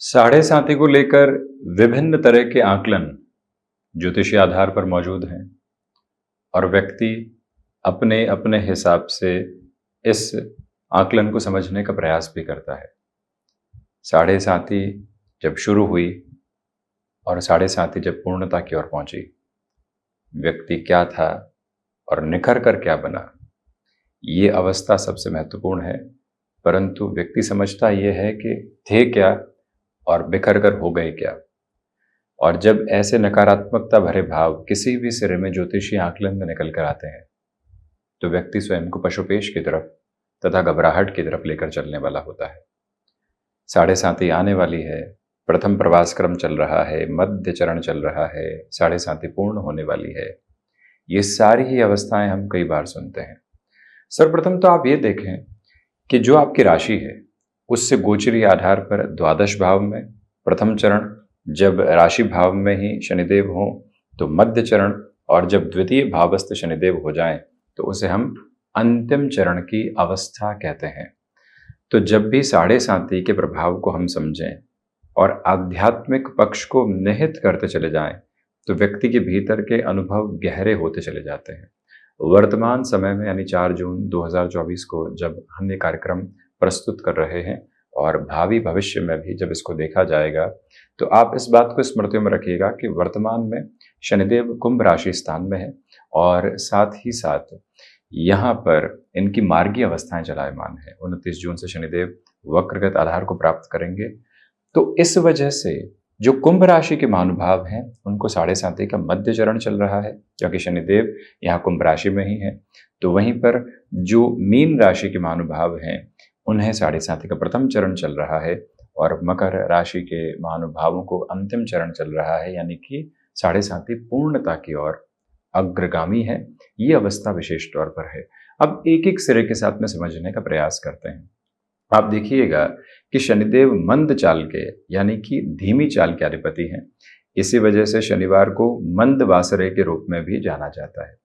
साढ़े साती को लेकर विभिन्न तरह के आकलन ज्योतिषीय आधार पर मौजूद हैं और व्यक्ति अपने अपने हिसाब से इस आकलन को समझने का प्रयास भी करता है। साढ़े साती जब शुरू हुई और साढ़े साती जब पूर्णता की ओर पहुंची, व्यक्ति क्या था और निखर कर क्या बना, ये अवस्था सबसे महत्वपूर्ण है। परंतु व्यक्ति समझता ये है कि थे क्या और बिखर कर हो गए क्या। और जब ऐसे नकारात्मकता भरे भाव किसी भी सिरे में ज्योतिषीय आकलन में निकल कर आते हैं, तो व्यक्ति स्वयं को पशुपेश की तरफ तथा घबराहट की तरफ लेकर चलने वाला होता है। साढ़े साती आने वाली है, प्रथम प्रवास क्रम चल रहा है, मध्य चरण चल रहा है, साढ़े साती पूर्ण होने वाली है। ये सारी ही अवस्थाएं हम कई बार सुनते हैं। सर्वप्रथम तो आप ये देखें कि जो आपकी राशि है उससे गोचरी आधार पर द्वादश भाव में प्रथम चरण, जब राशि भाव में ही शनिदेव हो तो मध्य चरण, और जब द्वितीय भावस्थ शनिदेव हो जाएं तो उसे हम अंतिम चरण की अवस्था कहते हैं। तो जब भी साढ़े साती के प्रभाव को हम समझें और आध्यात्मिक पक्ष को निहित करते चले जाएं तो व्यक्ति के भीतर के अनुभव गहरे होते चले जाते हैं। वर्तमान समय में यानी 4 जून 2024 को जब हम ये कार्यक्रम प्रस्तुत कर रहे हैं और भावी भविष्य में भी जब इसको देखा जाएगा, तो आप इस बात को स्मृति में रखिएगा कि वर्तमान में शनिदेव कुंभ राशि स्थान में है और साथ ही साथ यहाँ पर इनकी मार्गीय अवस्थाएं चलायमान है। 29 जून से शनिदेव वक्रगत आधार को प्राप्त करेंगे। तो इस वजह से जो कुंभ राशि के महानुभाव हैं उनको साढ़े साती का मध्य चरण चल रहा है, क्योंकि शनिदेव यहाँ कुंभ राशि में ही है। तो वहीं पर जो मीन राशि के महानुभाव हैं उन्हें साढ़े साती का प्रथम चरण चल रहा है और मकर राशि के महानुभावों को अंतिम चरण चल रहा है, यानी कि साढ़े साती पूर्णता की ओर अग्रगामी है। ये अवस्था विशेष तौर पर है। अब एक एक सिरे के साथ में समझने का प्रयास करते हैं। आप देखिएगा कि शनिदेव मंद चाल के यानी कि धीमी चाल के अधिपति हैं। इसी वजह से शनिवार को मंद वासरे के रूप में भी जाना जाता है।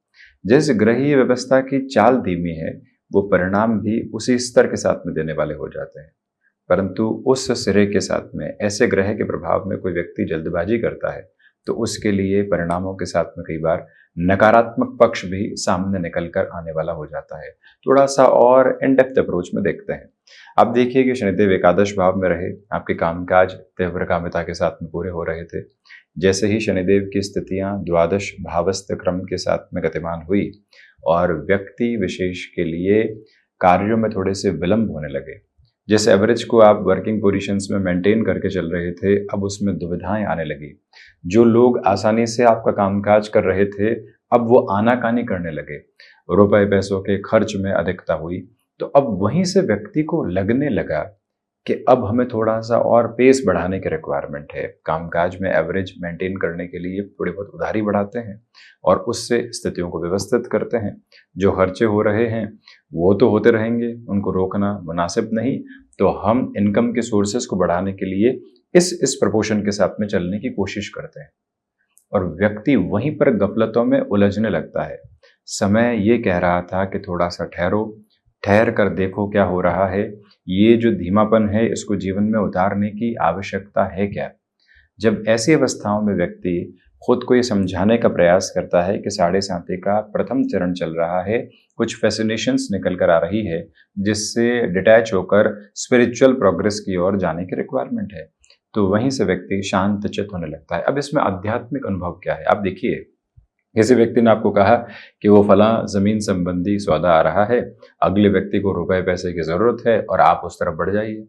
जिस ग्रहीय व्यवस्था की चाल धीमी है वो परिणाम भी उसी स्तर के साथ में देने वाले हो जाते हैं। परंतु उस सिरे के साथ में ऐसे ग्रह के प्रभाव में कोई व्यक्ति जल्दबाजी करता है तो उसके लिए परिणामों के साथ में कई बार नकारात्मक पक्ष भी सामने निकल कर आने वाला हो जाता है। थोड़ा सा और इन डेप्थ अप्रोच में देखते हैं। आप देखिए कि शनिदेव एकादश भाव में रहे, आपके कामकाज तीव्र कामिता के साथ में पूरे हो रहे थे। जैसे ही शनिदेव की स्थितियां द्वादश भावस्थ क्रम के साथ में गतिमान हुई और व्यक्ति विशेष के लिए कार्यों में थोड़े से विलंब होने लगे। जिस एवरेज को आप वर्किंग पोजीशंस में मेंटेन करके चल रहे थे, अब उसमें दुविधाएं आने लगी। जो लोग आसानी से आपका कामकाज कर रहे थे, अब वो आनाकानी करने लगे। रुपए पैसों के खर्च में अधिकता हुई। तो अब वहीं से व्यक्ति को लगने लगा कि अब हमें थोड़ा सा और पेस बढ़ाने की रिक्वायरमेंट है। कामकाज में एवरेज मेंटेन करने के लिए थोड़ी बहुत उधारी बढ़ाते हैं और उससे स्थितियों को व्यवस्थित करते हैं। जो खर्चे हो रहे हैं वो तो होते रहेंगे, उनको रोकना मुनासिब नहीं। तो हम इनकम के सोर्सेस को बढ़ाने के लिए इस प्रपोर्शन के साथ में चलने की कोशिश करते हैं और व्यक्ति वहीं पर गफलतों में उलझने लगता है। समय ये कह रहा था कि थोड़ा सा ठहरो, ठहर कर देखो क्या हो रहा है। ये जो धीमापन है इसको जीवन में उतारने की आवश्यकता है क्या। जब ऐसी अवस्थाओं में व्यक्ति खुद को ये समझाने का प्रयास करता है कि साढ़े साती का प्रथम चरण चल रहा है, कुछ फैसिनेशंस निकल कर आ रही है जिससे डिटैच होकर स्पिरिचुअल प्रोग्रेस की ओर जाने की रिक्वायरमेंट है, तो वहीं से व्यक्ति शांत चित्त होने लगता है। अब इसमें आध्यात्मिक अनुभव क्या है, आप देखिए। किसी व्यक्ति ने आपको कहा कि वो फला जमीन संबंधी सौदा आ रहा है, अगले व्यक्ति को रुपए पैसे की जरूरत है और आप उस तरफ बढ़ जाइए।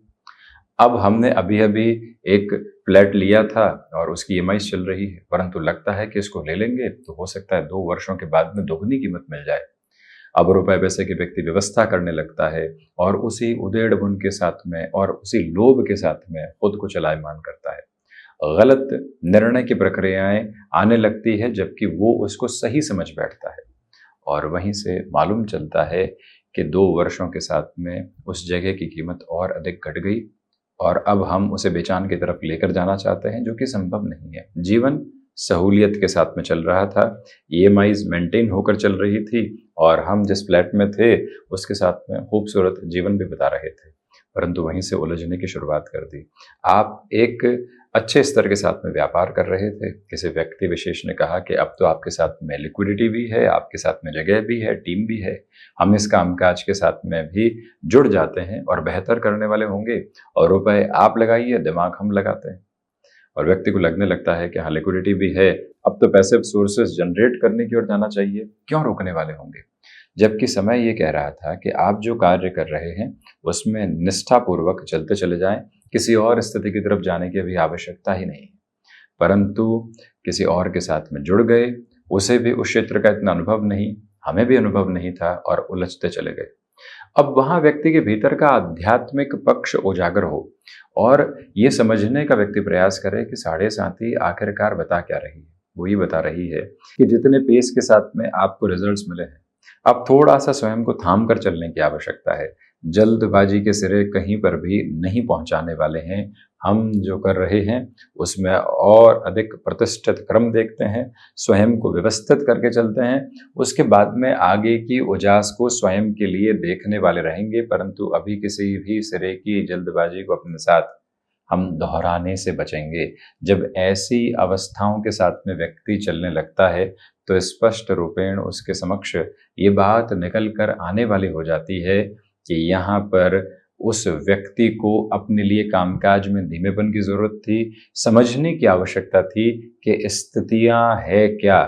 अब हमने अभी अभी एक फ्लैट लिया था और उसकी ईएमआई चल रही है, परंतु लगता है कि इसको ले लेंगे तो हो सकता है 2 वर्षों के बाद में दोगुनी कीमत मिल जाए। अब रुपए पैसे के व्यक्ति व्यवस्था करने लगता है और उसी उधेड़ बुन के साथ में और उसी लोभ के साथ में खुद को चलायमान करता है। गलत निर्णय की प्रक्रियाएं आने लगती है जबकि वो उसको सही समझ बैठता है और वहीं से मालूम चलता है कि 2 वर्षों के साथ में उस जगह की कीमत और अधिक घट गई और अब हम उसे बेचान की तरफ लेकर जाना चाहते हैं, जो कि संभव नहीं है। जीवन सहूलियत के साथ में चल रहा था, ईएमआईज मेंटेन होकर चल रही थी और हम जिस फ्लैट में थे उसके साथ में खूबसूरत जीवन भी बिता रहे थे। परंतु वहीं से उलझने की शुरुआत कर दी। आप एक अच्छे स्तर के साथ में व्यापार कर रहे थे, किसी व्यक्ति विशेष ने कहा कि अब तो आपके साथ में लिक्विडिटी भी है, आपके साथ में जगह भी है, टीम भी है, हम इस कामकाज के साथ में भी जुड़ जाते हैं और बेहतर करने वाले होंगे, और रुपए आप लगाइए, दिमाग हम लगाते हैं। और व्यक्ति को लगने लगता है कि हाँ, लिक्विडिटी भी है, अब तो पैसिव सोर्सेज जनरेट करने की ओर जाना चाहिए, क्यों रोकने वाले होंगे। जबकि समय ये कह रहा था कि आप जो कार्य कर रहे हैं उसमें निष्ठापूर्वक चलते चले जाएं, किसी और स्थिति की तरफ जाने की अभी आवश्यकता ही नहीं है। परंतु किसी और के साथ में जुड़ गए, उसे भी उस क्षेत्र का इतना अनुभव नहीं, हमें भी अनुभव नहीं था, और उलझते चले गए। अब वहां व्यक्ति के भीतर का आध्यात्मिक पक्ष उजागर हो और ये समझने का व्यक्ति प्रयास करे कि साढ़े साथी आखिरकार बता क्या रही है। वो ये बता रही है कि जितने पेस के साथ में आपको रिजल्ट्स मिले हैं, अब थोड़ा सा स्वयं को थाम कर चलने की आवश्यकता है। जल्दबाजी के सिरे कहीं पर भी नहीं पहुंचाने वाले हैं। हम जो कर रहे हैं उसमें और अधिक प्रतिष्ठित क्रम देखते हैं, स्वयं को व्यवस्थित करके चलते हैं, उसके बाद में आगे की उजास को स्वयं के लिए देखने वाले रहेंगे। परंतु अभी किसी भी सिरे की जल्दबाजी को अपने साथ हम दोहराने से बचेंगे। जब ऐसी अवस्थाओं के साथ में व्यक्ति चलने लगता है तो स्पष्ट रूपेण उसके समक्ष ये बात निकल कर आने वाली हो जाती है कि यहाँ पर उस व्यक्ति को अपने लिए कामकाज में धीमेपन की जरूरत थी, समझने की आवश्यकता थी कि स्थितियां है क्या।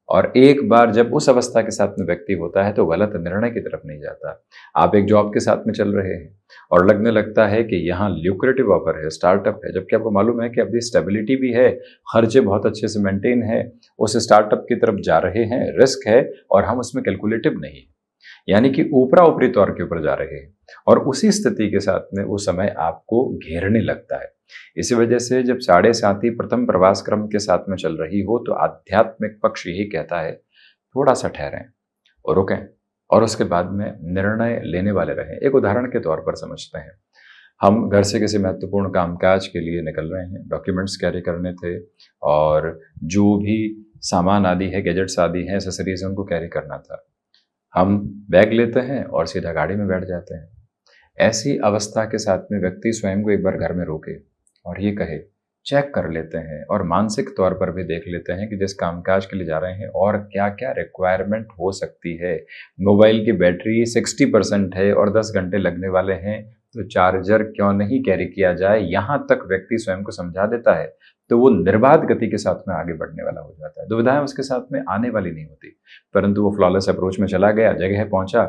और एक बार जब उस अवस्था के साथ में व्यक्ति होता है तो गलत निर्णय की तरफ नहीं जाता। आप एक जॉब के साथ में चल रहे हैं और लगने लगता है कि यहाँ ल्यूक्रेटिव ऑफर है, स्टार्टअप है, जबकि आपको मालूम है कि अभी स्टेबिलिटी भी है, खर्चे बहुत अच्छे से मेंटेन है, उस स्टार्टअप की तरफ जा रहे हैं, रिस्क है और हम उसमें कैलकुलेटिव नहीं, यानी कि ऊपरा ऊपरी तौर के ऊपर जा रहे हैं, और उसी स्थिति के साथ में वो समय आपको घेरने लगता है। इसी वजह से जब साढ़े साथी प्रथम प्रवास क्रम के साथ में चल रही हो तो आध्यात्मिक पक्ष यही कहता है थोड़ा सा ठहरें और रुकें और उसके बाद में निर्णय लेने वाले रहें। एक उदाहरण के तौर पर समझते हैं, हम घर से किसी महत्वपूर्ण कामकाज के लिए निकल रहे हैं, डॉक्यूमेंट्स कैरी करने थे और जो भी सामान आदि है, गैजेट्स आदि हैं, एसेसरीज उनको कैरी करना था। हम बैग लेते हैं और सीधा गाड़ी में बैठ जाते हैं। ऐसी अवस्था के साथ में व्यक्ति स्वयं को एक बार घर में रोके और ये कहे, चेक कर लेते हैं और मानसिक तौर पर भी देख लेते हैं कि जिस कामकाज के लिए जा रहे हैं और क्या क्या रिक्वायरमेंट हो सकती है। मोबाइल की बैटरी 60% है और 10 घंटे लगने वाले हैं, तो चार्जर क्यों नहीं कैरी किया जाए, यहाँ तक व्यक्ति स्वयं को समझा देता है तो वो निर्बाध गति के साथ में आगे बढ़ने वाला हो जाता है। दुविधाएं उसके साथ में आने वाली नहीं होती, परंतु वो फ्लॉलेस अप्रोच में चला गया, जगह पहुंचा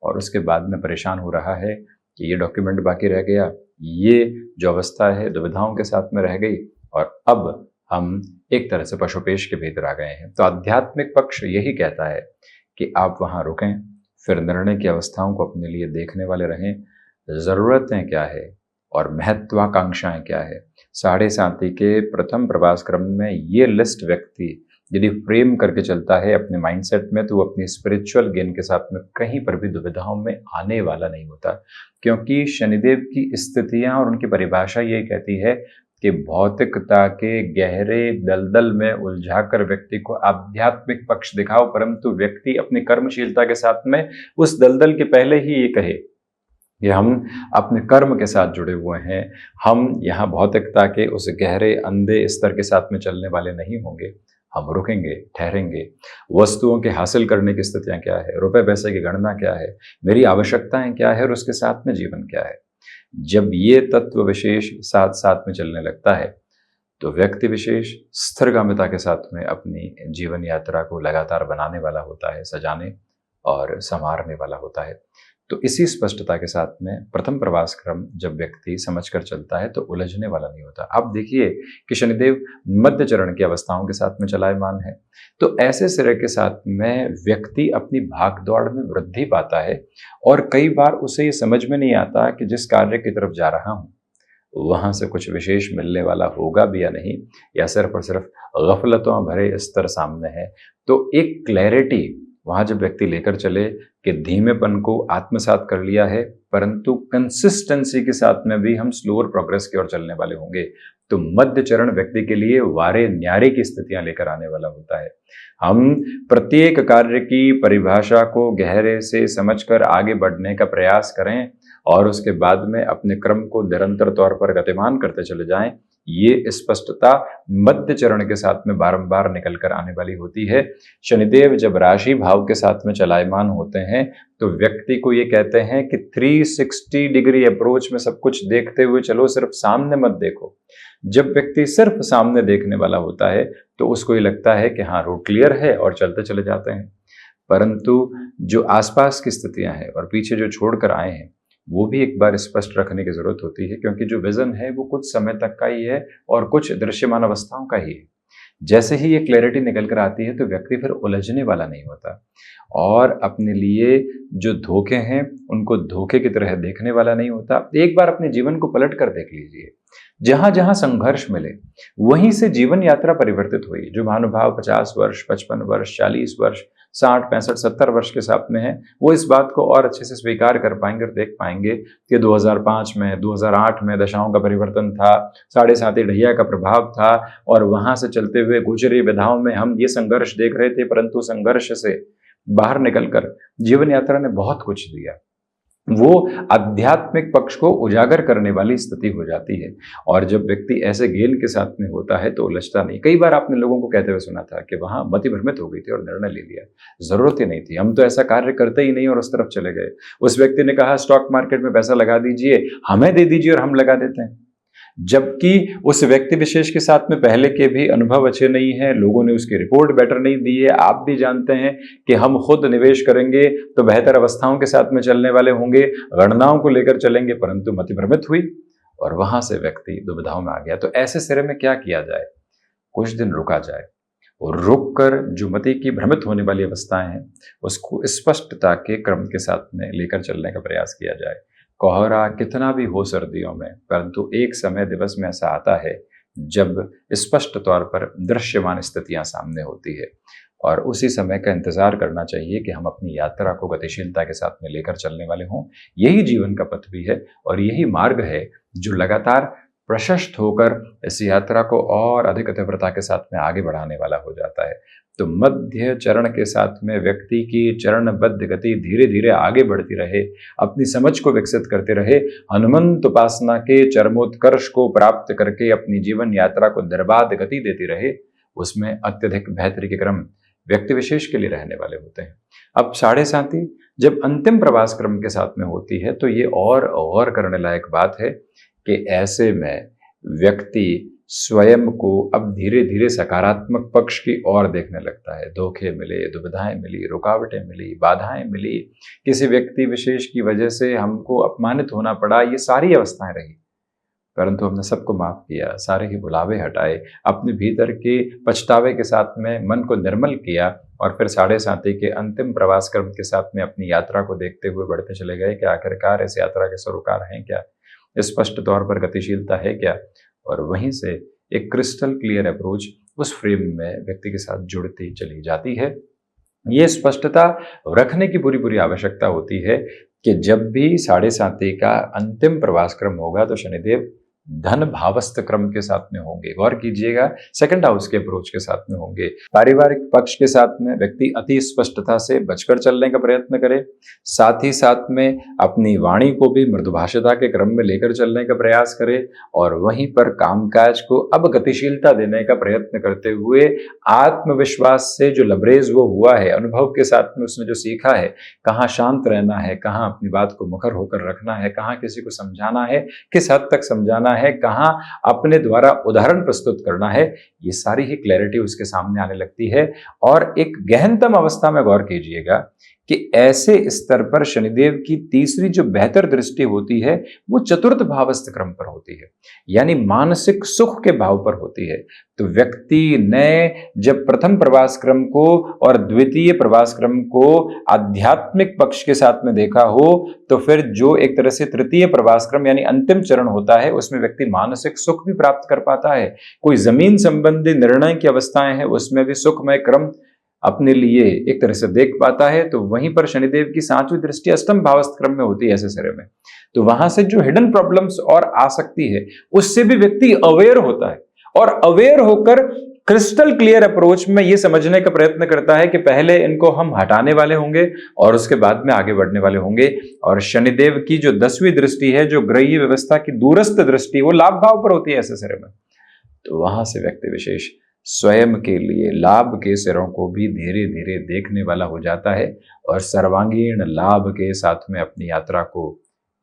और उसके बाद में परेशान हो रहा है कि ये डॉक्यूमेंट बाकी रह गया, ये जो अवस्था है दुविधाओं के साथ में रह गई और अब हम एक तरह से पशुपेश के भीतर आ गए हैं। तो आध्यात्मिक पक्ष यही कहता है कि आप वहां रुकें, फिर निर्णय की अवस्थाओं को अपने लिए देखने वाले रहें, जरूरतें क्या है और महत्वाकांक्षाएं क्या है। साढ़े साथी के प्रथम प्रवास क्रम में ये लिस्ट व्यक्ति यदि फ्रेम करके चलता है अपने माइंडसेट में, तो वो अपनी स्पिरिचुअल गेन के साथ में कहीं पर भी दुविधाओं में आने वाला नहीं होता, क्योंकि शनिदेव की स्थितियां और उनकी परिभाषा ये कहती है कि भौतिकता के गहरे दलदल में उलझाकर व्यक्ति को आध्यात्मिक पक्ष दिखाओ, परंतु व्यक्ति अपनी कर्मशीलता के साथ में उस दलदल के पहले ही ये कहे कि हम अपने कर्म के साथ जुड़े हुए हैं, हम यहाँ भौतिकता के उस गहरे अंधे स्तर के साथ में चलने वाले नहीं होंगे, हम रुकेंगे, ठहरेंगे। वस्तुओं के हासिल करने की स्थितियां क्या है, रुपए पैसे की गणना क्या है, मेरी आवश्यकताएं क्या है और उसके साथ में जीवन क्या है। जब ये तत्व विशेष साथ साथ में चलने लगता है तो व्यक्ति विशेष स्थिरगामिता के साथ में अपनी जीवन यात्रा को लगातार बनाने वाला होता है, सजाने और संवारने वाला होता है। तो इसी स्पष्टता के साथ में प्रथम प्रवास क्रम जब व्यक्ति समझकर चलता है तो उलझने वाला नहीं होता। आप देखिए कि शनिदेव मध्य चरण की अवस्थाओं के साथ में चलायमान है, तो ऐसे सिरे के साथ में व्यक्ति अपनी भागदौड़ में वृद्धि पाता है और कई बार उसे ये समझ में नहीं आता कि जिस कार्य की तरफ जा रहा हूँ वहां से कुछ विशेष मिलने वाला होगा भी या नहीं, या सिर्फ और सिर्फ गफलतों भरे स्तर सामने है। तो एक क्लैरिटी वहां जब व्यक्ति लेकर चले कि धीमेपन को आत्मसात कर लिया है, परंतु कंसिस्टेंसी के साथ में भी हम स्लोअर प्रोग्रेस की ओर चलने वाले होंगे, तो मध्य चरण व्यक्ति के लिए वारे न्यारे की स्थितियां लेकर आने वाला होता है। हम प्रत्येक कार्य की परिभाषा को गहरे से समझकर आगे बढ़ने का प्रयास करें और उसके बाद में अपने क्रम को निरंतर तौर पर गतिमान करते चले जाएं, ये स्पष्टता मध्य चरण के साथ में बारंबार निकल कर आने वाली होती है। शनिदेव जब राशि भाव के साथ में चलायमान होते हैं तो व्यक्ति को ये कहते हैं कि 360 डिग्री अप्रोच में सब कुछ देखते हुए चलो, सिर्फ सामने मत देखो। जब व्यक्ति सिर्फ सामने देखने वाला होता है तो उसको ये लगता है कि हाँ, रोड क्लियर है और चलते चले जाते हैं। परंतु जो आसपास की स्थितियां हैं और पीछे जो छोड़कर आए हैं वो भी एक बार स्पष्ट रखने की जरूरत होती है, क्योंकि जो विजन है वो कुछ समय तक का ही है और कुछ दृश्यमान अवस्थाओं का ही है। जैसे ही ये क्लैरिटी निकल कर आती है तो व्यक्ति फिर उलझने वाला नहीं होता और अपने लिए जो धोखे हैं उनको धोखे की तरह देखने वाला नहीं होता। एक बार अपने जीवन को पलट कर देख लीजिए, जहां जहां संघर्ष मिले वहीं से जीवन यात्रा परिवर्तित हुई। जो महानुभाव 50 वर्ष, 55 वर्ष, 40 वर्ष, 60, 65, 70 वर्ष के साथ में है, वो इस बात को और अच्छे से स्वीकार कर पाएंगे और देख पाएंगे कि 2005 में, 2008 में दशाओं का परिवर्तन था, 7.5 ढैया का प्रभाव था और वहां से चलते हुए गुजरी विधाओं में हम ये संघर्ष देख रहे थे, परंतु संघर्ष से बाहर निकलकर जीवन यात्रा ने बहुत कुछ दिया। वो आध्यात्मिक पक्ष को उजागर करने वाली स्थिति हो जाती है। और जब व्यक्ति ऐसे गेन के साथ में होता है तो उलझता नहीं। कई बार आपने लोगों को कहते हुए सुना था कि वहां मति भ्रमित हो गई थी और निर्णय ले लिया, जरूरत ही नहीं थी, हम तो ऐसा कार्य करते ही नहीं, और उस तरफ चले गए। उस व्यक्ति ने कहा स्टॉक मार्केट में पैसा लगा दीजिए, हमें दे दीजिए और हम लगा देते हैं। जबकि उस व्यक्ति विशेष के साथ में पहले के भी अनुभव अच्छे नहीं है, लोगों ने उसकी रिपोर्ट बेटर नहीं दी है। आप भी जानते हैं कि हम खुद निवेश करेंगे तो बेहतर अवस्थाओं के साथ में चलने वाले होंगे, गणनाओं को लेकर चलेंगे, परंतु मति भ्रमित हुई और वहां से व्यक्ति दुविधाओं में आ गया। तो ऐसे सिरे में क्या किया जाए? कुछ दिन रुका जाए और रुक कर जो मति की भ्रमित होने वाली अवस्थाएं हैं उसको स्पष्टता के क्रम के साथ में लेकर चलने का प्रयास किया जाए। कोहरा कितना भी हो सर्दियों में, परंतु एक समय दिवस में ऐसा आता है जब स्पष्ट तौर पर दृश्यमान स्थितियां सामने होती है और उसी समय का इंतजार करना चाहिए कि हम अपनी यात्रा को गतिशीलता के साथ में लेकर चलने वाले हों। यही जीवन का पथ भी है और यही मार्ग है जो लगातार प्रशस्त होकर इस यात्रा को और अधिक तीव्रता के साथ में आगे बढ़ाने वाला हो जाता है। तो मध्य चरण के साथ में व्यक्ति की चरणबद्ध गति धीरे धीरे आगे बढ़ती रहे, अपनी समझ को विकसित करते रहे, हनुमंत उपासना के चरमोत्कर्ष को प्राप्त करके अपनी जीवन यात्रा को निर्बाध गति देती रहे, उसमें अत्यधिक बेहतरी के क्रम व्यक्ति विशेष के लिए रहने वाले होते हैं। अब 7.5 जब अंतिम प्रवास क्रम के साथ में होती है तो ये और गौर करने लायक बात है कि ऐसे में व्यक्ति स्वयं को अब धीरे धीरे सकारात्मक पक्ष की ओर देखने लगता है। धोखे मिले, दुविधाएं मिली, रुकावटें मिली, बाधाएं मिली, किसी व्यक्ति विशेष की वजह से हमको अपमानित होना पड़ा, ये सारी अवस्थाएं रही, परंतु हमने सबको माफ किया, सारे ही बुलावे हटाए, अपने भीतर के पछतावे के साथ में मन को निर्मल किया और फिर 7.5 के अंतिम प्रवास क्रम के साथ में अपनी यात्रा को देखते हुए बढ़ते चले गए कि आखिरकार इस यात्रा के सरोकार हैं क्या, स्पष्ट तौर पर गतिशीलता है क्या, और वहीं से एक क्रिस्टल क्लियर अप्रोच उस फ्रेम में व्यक्ति के साथ जुड़ती चली जाती है। ये स्पष्टता रखने की पूरी आवश्यकता होती है कि जब भी 7.5 का अंतिम प्रवास क्रम होगा तो शनिदेव धन भावस्थ क्रम के साथ में होंगे। गौर कीजिएगा, सेकंड हाउस के अप्रोच के साथ में होंगे। पारिवारिक पक्ष के साथ में व्यक्ति अति स्पष्टता से बचकर चलने का प्रयत्न करे, साथ ही साथ में अपनी वाणी को भी मृदुभाषिता के क्रम में लेकर चलने का प्रयास करे और वहीं पर कामकाज को अब गतिशीलता देने का प्रयत्न करते हुए आत्मविश्वास से जो लबरेज वो हुआ है, अनुभव के साथ में उसने जो सीखा है, कहाँ शांत रहना है, कहाँ अपनी बात को मुखर होकर रखना है, कहाँ किसी को समझाना है, किस हद तक समझाना है, कहां अपने द्वारा उदाहरण प्रस्तुत करना है, ये सारी ही क्लैरिटी उसके सामने आने लगती है। और एक गहनतम अवस्था में गौर कीजिएगा कि ऐसे स्तर पर शनिदेव की तीसरी जो बेहतर दृष्टि होती है वो चतुर्थ भावस्थ क्रम पर होती है, यानी मानसिक सुख के भाव पर होती है। तो व्यक्ति ने जब प्रथम प्रवास क्रम को और द्वितीय प्रवास क्रम को आध्यात्मिक पक्ष के साथ में देखा हो तो फिर जो एक तरह से तृतीय प्रवास क्रम यानी अंतिम चरण होता है उसमें व्यक्ति मानसिक सुख भी प्राप्त कर पाता है। कोई जमीन संबंधी निर्णय की अवस्थाएं हैं उसमें भी सुखमय क्रम अपने लिए एक तरह से देख पाता है। तो वहीं पर शनिदेव की 7वीं दृष्टि अष्टम भावस्थ क्रम में होती है ऐसे सिरे में, तो वहां से जो हिडन प्रॉब्लम्स और आ सकती है उससे भी व्यक्ति अवेयर होता है और अवेयर होकर क्रिस्टल क्लियर अप्रोच में ये समझने का प्रयत्न करता है कि पहले इनको हम हटाने वाले होंगे और उसके बाद में आगे बढ़ने वाले होंगे। और शनिदेव की जो 10वीं दृष्टि है, जो ग्रही व्यवस्था की दूरस्थ दृष्टि, वो लाभ भाव पर होती है ऐसे सिरे में। तो वहां से व्यक्ति विशेष स्वयं के लिए लाभ के सिरों को भी धीरे धीरे देखने वाला हो जाता है और सर्वांगीण लाभ के साथ में अपनी यात्रा को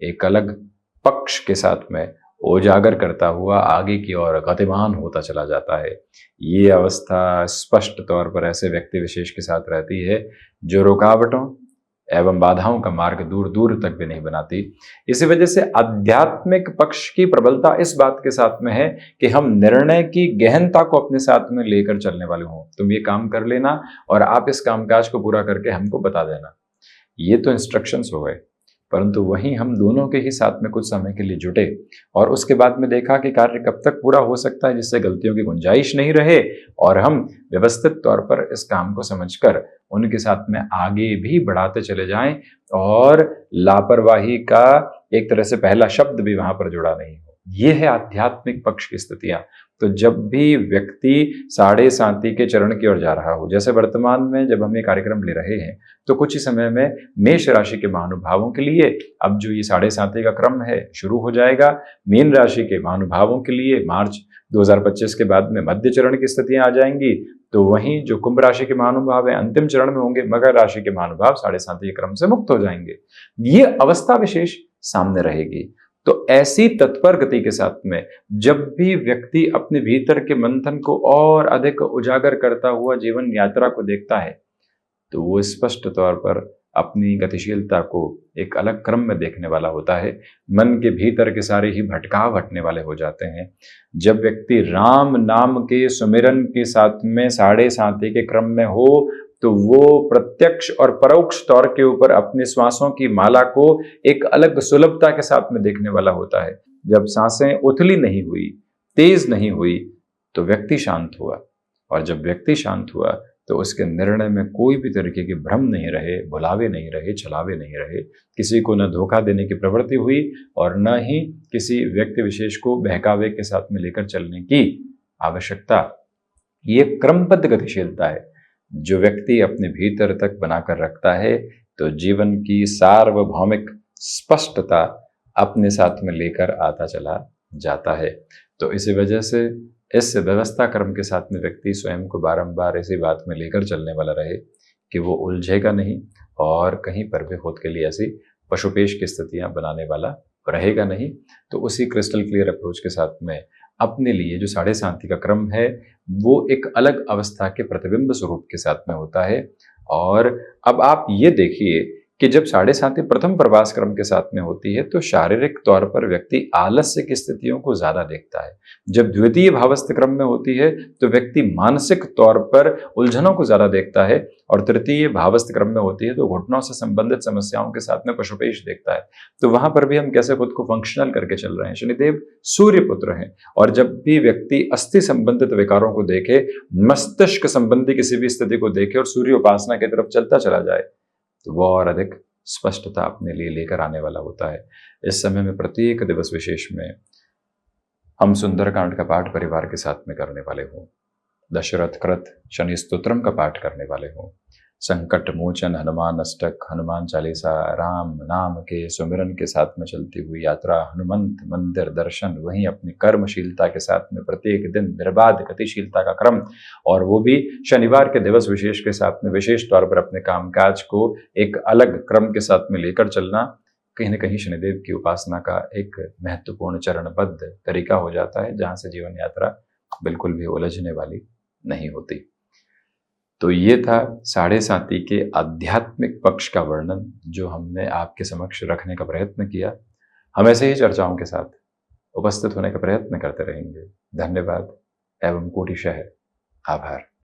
एक अलग पक्ष के साथ में उजागर करता हुआ आगे की ओर गतिमान होता चला जाता है। ये अवस्था स्पष्ट तौर पर ऐसे व्यक्ति विशेष के साथ रहती है जो रुकावटों एवं बाधाओं का मार्ग दूर दूर तक भी नहीं बनाती। इसी वजह से आध्यात्मिक पक्ष की प्रबलता इस बात के साथ में है कि हम निर्णय की गहनता को अपने साथ में लेकर चलने वाले हों। तुम ये काम कर लेना और आप इस कामकाज को पूरा करके हमको बता देना, ये तो इंस्ट्रक्शंस हो गए। परंतु वहीं हम दोनों के ही साथ में कुछ समय के लिए जुटे और उसके बाद में देखा कि कार्य कब तक पूरा हो सकता है जिससे गलतियों की गुंजाइश नहीं रहे, और हम व्यवस्थित तौर पर इस काम को समझकर उनके साथ में आगे भी बढ़ाते चले जाएं और लापरवाही का एक तरह से पहला शब्द भी वहां पर जुड़ा नहीं हो। ये है आध्यात्मिक पक्ष की स्थितियां। तो जब भी व्यक्ति साढ़े साती के चरण की ओर जा रहा हो, जैसे वर्तमान में जब हम ये कार्यक्रम ले रहे हैं, तो कुछ ही समय में मेष राशि के महानुभावों के लिए अब जो ये साढ़े साती का क्रम है शुरू हो जाएगा। मीन राशि के महानुभावों के लिए मार्च 2025 के बाद में मध्य चरण की स्थितियां आ जाएंगी। तो वहीं जो कुंभ राशि के महानुभाव है अंतिम चरण में होंगे। मकर राशि के महानुभाव साढ़े साती के क्रम से मुक्त हो जाएंगे। ये अवस्था विशेष सामने रहेगी। तो ऐसी तत्पर गति के साथ में जब भी व्यक्ति अपने भीतर के मंथन को और अधिक उजागर करता हुआ जीवन यात्रा को देखता है, तो वो स्पष्ट तौर पर अपनी गतिशीलता को एक अलग क्रम में देखने वाला होता है। मन के भीतर के सारे ही भटकाव हटने वाले हो जाते हैं। जब व्यक्ति राम नाम के सुमिरन के साथ में साढ़े साती के क्रम में हो, तो वो प्रत्यक्ष और परोक्ष तौर के ऊपर अपने श्वासों की माला को एक अलग सुलभता के साथ में देखने वाला होता है। जब सांसें उथली नहीं हुई, तेज नहीं हुई, तो व्यक्ति शांत हुआ, और जब व्यक्ति शांत हुआ तो उसके निर्णय में कोई भी तरीके के भ्रम नहीं रहे, भुलावे नहीं रहे, छलावे नहीं रहे। किसी को न धोखा देने की प्रवृत्ति हुई और न ही किसी व्यक्ति विशेष को बहकावे के साथ में लेकर चलने की आवश्यकता। ये क्रमबद्ध गतिशीलता है जो व्यक्ति अपने भीतर तक बनाकर रखता है, तो जीवन की सार्वभौमिक स्पष्टता अपने साथ में लेकर आता चला जाता है। तो इसी वजह से इस व्यवस्था क्रम के साथ में व्यक्ति स्वयं को बारंबार इसी बात में लेकर चलने वाला रहे कि वो उलझेगा नहीं और कहीं पर भी खुद के लिए ऐसी पशुपेश की स्थितियां बनाने वाला रहेगा नहीं। तो उसी क्रिस्टल क्लियर अप्रोच के साथ में अपने लिए जो साढ़े साती का क्रम है वो एक अलग अवस्था के प्रतिबिंब स्वरूप के साथ में होता है। और अब आप ये देखिए कि जब साढ़े साती प्रथम प्रवास क्रम के साथ में होती है तो शारीरिक तौर पर व्यक्ति आलस्य की स्थितियों को ज्यादा देखता है। जब द्वितीय भावस्थ क्रम में होती है तो व्यक्ति मानसिक तौर पर उलझनों को ज्यादा देखता है, और तृतीय भावस्थ क्रम में होती है तो घुटनों से संबंधित समस्याओं के साथ में पशुपेश देखता है। तो वहां पर भी हम कैसे खुद को फंक्शनल करके चल रहे हैं। शनिदेव सूर्य पुत्र हैं, और जब भी व्यक्ति अस्थि संबंधित विकारों को देखे, मस्तिष्क संबंधी किसी भी स्थिति को देखे और सूर्य उपासना की तरफ चलता चला जाए, तो वो और अधिक स्पष्टता अपने लिए लेकर आने वाला होता है। इस समय में प्रत्येक दिवस विशेष में हम सुंदरकांड का पाठ परिवार के साथ में करने वाले हों, दशरथ कृत शनि स्तोत्रम का पाठ करने वाले हों, संकट मोचन हनुमान अष्टक, हनुमान चालीसा, राम नाम के सुमिरन के साथ में चलती हुई यात्रा, हनुमंत मंदिर दर्शन, वहीं अपनी कर्मशीलता के साथ में प्रत्येक दिन निर्बाध गतिशीलता का क्रम, और वो भी शनिवार के दिवस विशेष के साथ में विशेष तौर पर अपने कामकाज को एक अलग क्रम के साथ में लेकर चलना, कहीं न कहीं शनिदेव की उपासना का एक महत्वपूर्ण चरणबद्ध तरीका हो जाता है, जहां से जीवन यात्रा बिल्कुल भी उलझने वाली नहीं होती। तो ये था साढ़े साती के आध्यात्मिक पक्ष का वर्णन जो हमने आपके समक्ष रखने का प्रयत्न किया। हम ऐसे ही चर्चाओं के साथ उपस्थित होने का प्रयत्न करते रहेंगे। धन्यवाद एवं कोटिशः आभार।